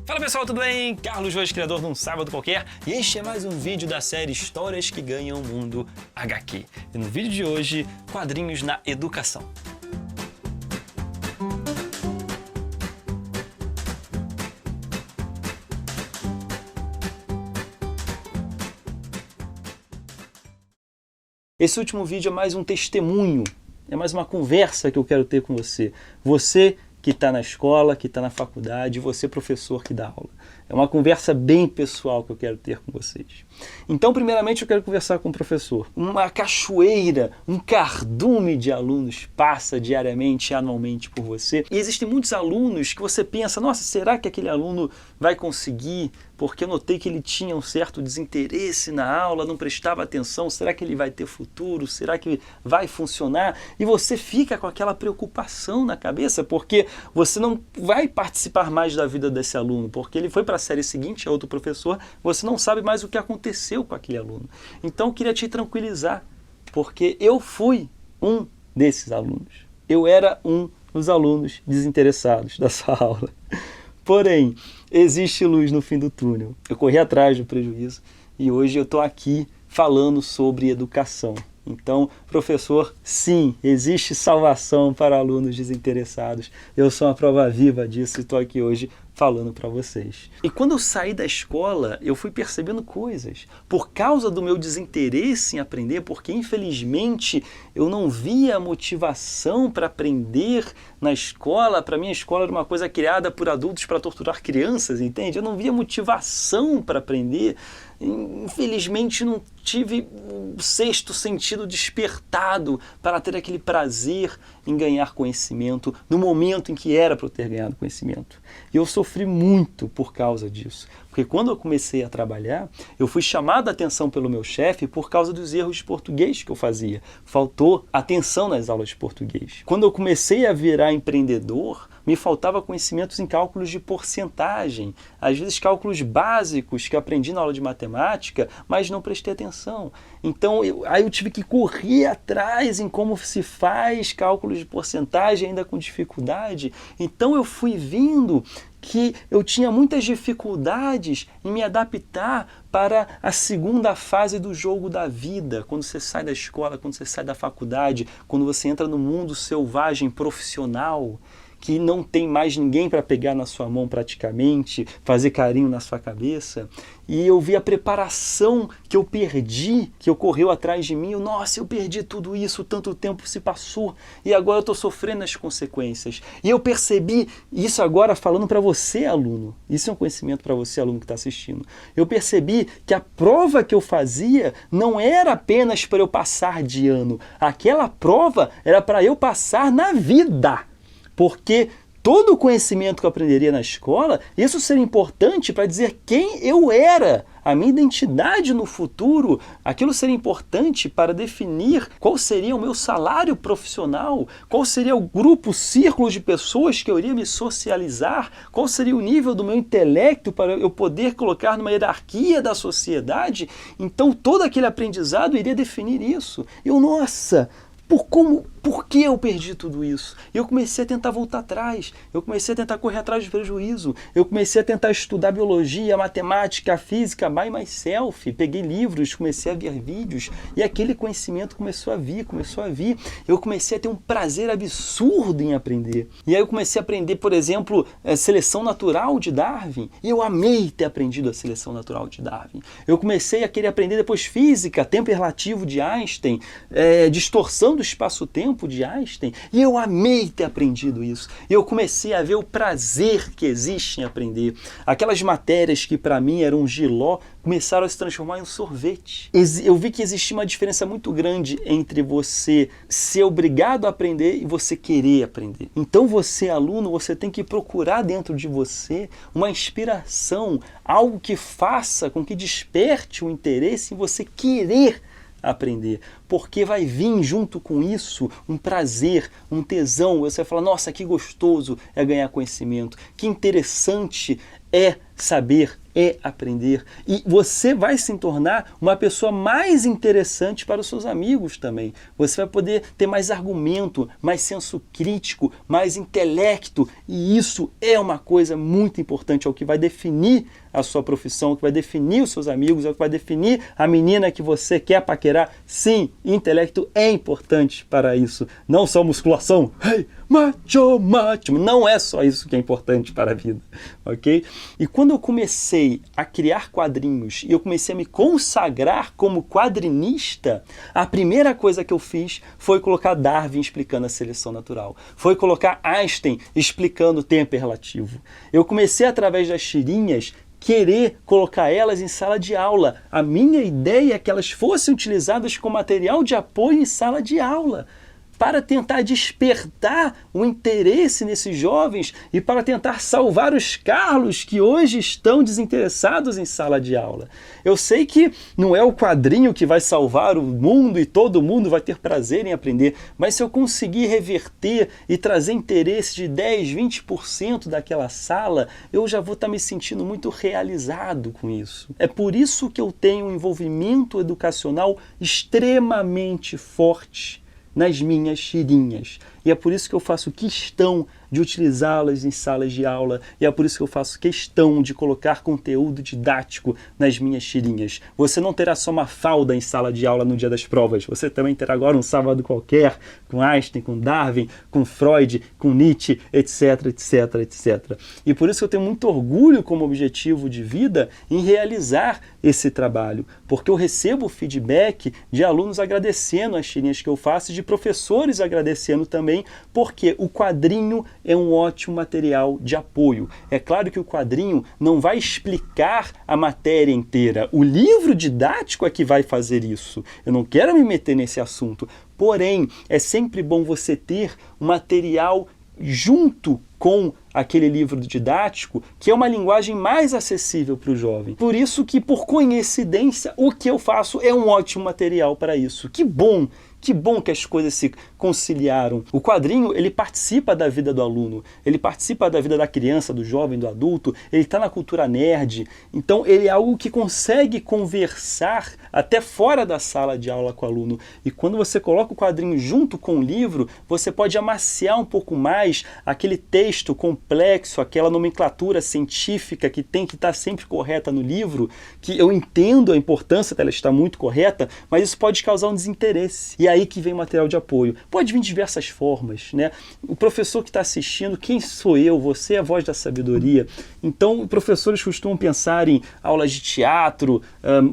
Fala pessoal, tudo bem? Carlos Ruas, criador de Um Sábado Qualquer, e este é mais um vídeo da série Histórias que Ganham o Mundo HQ. E no vídeo de hoje, quadrinhos na educação. Esse último vídeo é mais um testemunho, é mais uma conversa que eu quero ter com você. Você que está na escola, que está na faculdade, você professor que dá aula. É uma conversa bem pessoal que eu quero ter com vocês. Então, primeiramente, eu quero conversar com o professor. Uma cachoeira, um cardume de alunos passa diariamente, anualmente por você. E existem muitos alunos que você pensa, nossa, será que aquele aluno vai conseguir? Porque eu notei que ele tinha um certo desinteresse na aula, não prestava atenção, será que ele vai ter futuro? Será que vai funcionar? E você fica com aquela preocupação na cabeça, porque você não vai participar mais da vida desse aluno, porque ele foi para a série seguinte, é outro professor, você não sabe mais o que aconteceu com aquele aluno. Então eu queria te tranquilizar, porque eu fui um desses alunos. Eu era um dos alunos desinteressados da sua aula. Porém, existe luz no fim do túnel. Eu corri atrás do prejuízo e hoje eu estou aqui falando sobre educação. Então, professor, sim, existe salvação para alunos desinteressados. Eu sou uma prova viva disso e estou aqui hoje falando para vocês. E quando eu saí da escola, eu fui percebendo coisas. Por causa do meu desinteresse em aprender, porque infelizmente eu não via motivação para aprender na escola. Para mim a escola era uma coisa criada por adultos para torturar crianças, entende? Eu não via motivação para aprender. Infelizmente não tive o sexto sentido despertado para ter aquele prazer em ganhar conhecimento no momento em que era para eu ter ganhado conhecimento. E eu sofri muito por causa disso. Porque quando eu comecei a trabalhar, eu fui chamado a atenção pelo meu chefe por causa dos erros de português que eu fazia. Faltou atenção nas aulas de português. Quando eu comecei a virar empreendedor, me faltava conhecimentos em cálculos de porcentagem. Às vezes cálculos básicos que eu aprendi na aula de matemática, mas não prestei atenção. Então, aí eu tive que correr atrás em como se faz cálculos de porcentagem ainda com dificuldade. Então eu fui vendo que eu tinha muitas dificuldades em me adaptar para a segunda fase do jogo da vida, quando você sai da escola, quando você sai da faculdade, quando você entra no mundo selvagem profissional, que não tem mais ninguém para pegar na sua mão praticamente, fazer carinho na sua cabeça. E eu vi a preparação que eu perdi, que ocorreu atrás de mim. Nossa, eu perdi tudo isso, tanto tempo se passou e agora eu estou sofrendo as consequências. E eu percebi isso agora falando para você, aluno. Isso é um conhecimento para você, aluno que está assistindo. Eu percebi que a prova que eu fazia não era apenas para eu passar de ano. Aquela prova era para eu passar na vida. Porque todo o conhecimento que eu aprenderia na escola, isso seria importante para dizer quem eu era, a minha identidade no futuro. Aquilo seria importante para definir qual seria o meu salário profissional, qual seria o grupo, o círculo de pessoas que eu iria me socializar, qual seria o nível do meu intelecto para eu poder colocar numa hierarquia da sociedade. Então todo aquele aprendizado iria definir isso. Nossa, por que eu perdi tudo isso? Eu comecei a tentar voltar atrás, eu comecei a tentar correr atrás de prejuízo, eu comecei a tentar estudar biologia, matemática, física, by myself, peguei livros, comecei a ver vídeos e aquele conhecimento começou a vir. Eu comecei a ter um prazer absurdo em aprender. E aí eu comecei a aprender, por exemplo, a seleção natural de Darwin, e eu amei ter aprendido a seleção natural de Darwin. Eu comecei a querer aprender depois física, tempo relativo de Einstein, distorção do espaço-tempo de Einstein, e eu amei ter aprendido isso. Eu comecei a ver o prazer que existe em aprender. Aquelas matérias que para mim eram um jiló, começaram a se transformar em um sorvete. Eu vi que existia uma diferença muito grande entre você ser obrigado a aprender e você querer aprender. Então você, aluno, você tem que procurar dentro de você uma inspiração, algo que faça com que desperte o interesse em você querer aprender, porque vai vir junto com isso um prazer, um tesão. Você vai falar, nossa, que gostoso é ganhar conhecimento, que interessante é saber é aprender. E você vai se tornar uma pessoa mais interessante para os seus amigos também. Você vai poder ter mais argumento, mais senso crítico, mais intelecto. E isso é uma coisa muito importante, é o que vai definir a sua profissão, é o que vai definir os seus amigos, é o que vai definir a menina que você quer paquerar. Sim, intelecto é importante para isso. Não só musculação. Hey, macho, macho. Não é só isso que é importante para a vida, ok? E quando eu comecei a criar quadrinhos e eu comecei a me consagrar como quadrinista, a primeira coisa que eu fiz foi colocar Darwin explicando a seleção natural. Foi colocar Einstein explicando o tempo relativo. Eu comecei, através das tirinhas, querer colocar elas em sala de aula. A minha ideia é que elas fossem utilizadas como material de apoio em sala de aula, para tentar despertar o interesse nesses jovens e para tentar salvar os Carlos que hoje estão desinteressados em sala de aula. Eu sei que não é o quadrinho que vai salvar o mundo e todo mundo vai ter prazer em aprender, mas se eu conseguir reverter e trazer interesse de 10, 20% daquela sala, eu já vou estar me sentindo muito realizado com isso. É por isso que eu tenho um envolvimento educacional extremamente forte nas minhas tirinhas. E é por isso que eu faço questão de utilizá-las em salas de aula, e é por isso que eu faço questão de colocar conteúdo didático nas minhas tirinhas. Você não terá só uma falda em sala de aula no dia das provas, você também terá agora um sábado qualquer, com Einstein, com Darwin, com Freud, com Nietzsche, etc, etc, etc. E por isso que eu tenho muito orgulho como objetivo de vida em realizar esse trabalho, porque eu recebo feedback de alunos agradecendo as tirinhas que eu faço e de professores agradecendo também, porque o quadrinho é um ótimo material de apoio. É claro que o quadrinho não vai explicar a matéria inteira. O livro didático é que vai fazer isso. Eu não quero me meter nesse assunto. Porém, é sempre bom você ter um material junto com aquele livro didático, que é uma linguagem mais acessível para o jovem. Por isso que, por coincidência, o que eu faço é um ótimo material para isso. Que bom que as coisas se conciliaram. O quadrinho, ele participa da vida do aluno, ele participa da vida da criança, do jovem, do adulto, ele está na cultura nerd, então ele é algo que consegue conversar até fora da sala de aula com o aluno. E quando você coloca o quadrinho junto com o livro, você pode amaciar um pouco mais aquele texto complexo, aquela nomenclatura científica que tem que estar sempre correta no livro, que eu entendo a importância dela estar muito correta, mas isso pode causar um desinteresse. E aí que vem o material de apoio. Pode vir de diversas formas, né? O professor que está assistindo, quem sou eu? Você é a voz da sabedoria. Então, professores costumam pensar em aulas de teatro,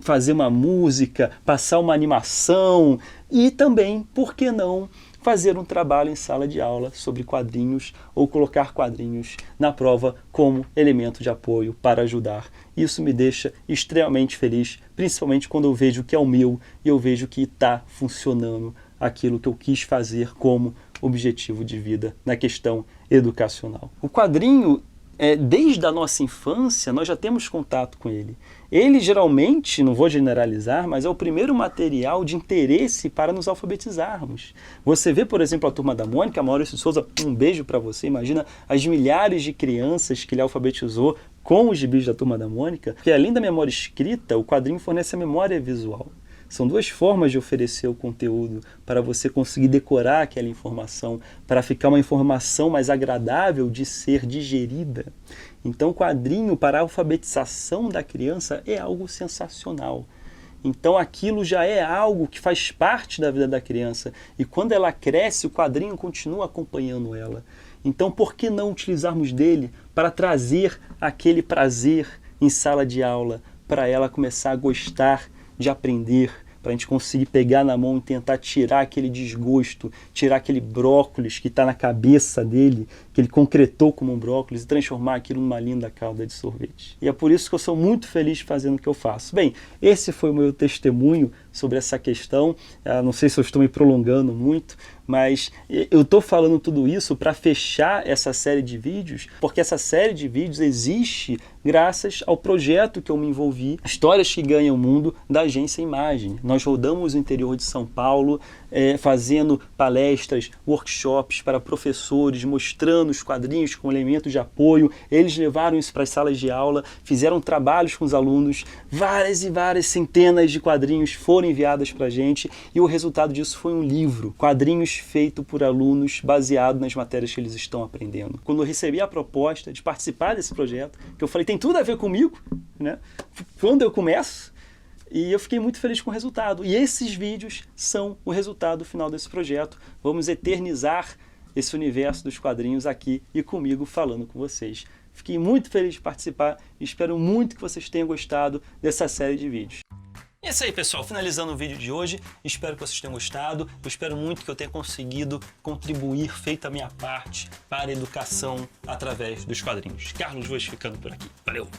fazer uma música, passar uma animação e também, por que não, fazer um trabalho em sala de aula sobre quadrinhos ou colocar quadrinhos na prova como elemento de apoio para ajudar. Isso me deixa extremamente feliz, principalmente quando eu vejo que é o meu e eu vejo que está funcionando aquilo que eu quis fazer como objetivo de vida na questão educacional. O quadrinho, desde a nossa infância, nós já temos contato com ele. Ele geralmente, não vou generalizar, mas é o primeiro material de interesse para nos alfabetizarmos. Você vê, por exemplo, a Turma da Mônica, Maurício Souza, um beijo para você, imagina as milhares de crianças que ele alfabetizou com os gibis da Turma da Mônica, porque além da memória escrita, o quadrinho fornece a memória visual. São duas formas de oferecer o conteúdo para você conseguir decorar aquela informação, para ficar uma informação mais agradável de ser digerida. Então, o quadrinho para a alfabetização da criança é algo sensacional. Então, aquilo já é algo que faz parte da vida da criança. E quando ela cresce, o quadrinho continua acompanhando ela. Então, por que não utilizarmos dele para trazer aquele prazer em sala de aula, para ela começar a gostar de aprender, para a gente conseguir pegar na mão e tentar tirar aquele desgosto, tirar aquele brócolis que está na cabeça dele, que ele concretou como um brócolis, e transformar aquilo numa linda calda de sorvete. E é por isso que eu sou muito feliz fazendo o que eu faço. Bem, esse foi o meu testemunho sobre essa questão. Não sei se eu estou me prolongando muito, mas eu estou falando tudo isso para fechar essa série de vídeos, porque essa série de vídeos existe graças ao projeto que eu me envolvi, Histórias que Ganham o Mundo, da Agência Imagem. Nós rodamos o interior de São Paulo, fazendo palestras, workshops para professores, mostrando os quadrinhos como elemento de apoio. Eles levaram isso para as salas de aula, fizeram trabalhos com os alunos, várias e várias centenas de quadrinhos foram enviadas para a gente e o resultado disso foi um livro, quadrinhos feito por alunos baseado nas matérias que eles estão aprendendo. Quando eu recebi a proposta de participar desse projeto, que eu falei, tem tudo a ver comigo, né? Quando eu começo, e eu fiquei muito feliz com o resultado. E esses vídeos são o resultado final desse projeto. Vamos eternizar esse universo dos quadrinhos aqui e comigo falando com vocês. Fiquei muito feliz de participar e espero muito que vocês tenham gostado dessa série de vídeos. É isso aí, pessoal. Finalizando o vídeo de hoje, espero que vocês tenham gostado. Eu espero muito que eu tenha conseguido contribuir, feito a minha parte, para a educação através dos quadrinhos. Carlos Voz ficando por aqui. Valeu!